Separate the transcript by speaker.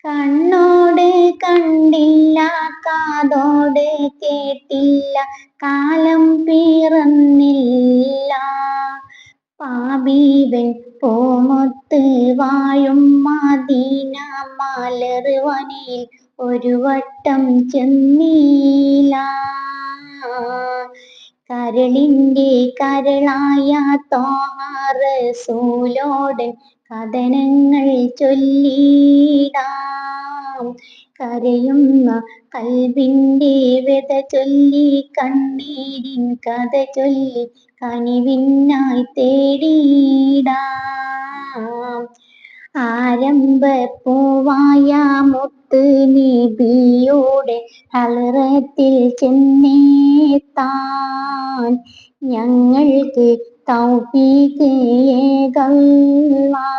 Speaker 1: കണ്ണോട് കണ്ടില്ല, കാതോട് കേട്ടില്ല, കാലം പിറന്നില്ല. പാപീവൻ പോമൊത്ത് വാഴും മദീന മലർവനിൽ ഒരു വട്ടം ചെന്നീല. കരളിൻ്റെ കരളായ ത്വാഹ റസൂലോട് കഥനങ്ങൾ ചൊല്ലിടാം. കരയുന്ന കൽബിൻ്റെ വ്യഥ ചൊല്ലി, കണ്ണീരിൻ കഥ ചൊല്ലി, കനിവിനായി തേടിടാം. ആരംഭപ്പൂവായ മുത്ത് നബിയുടെ ഹളറത്തിൽ ചെന്നെത്താൻ ഞങ്ങൾക്ക് തൗഫീഖ് ഏകല്ലാഹ്.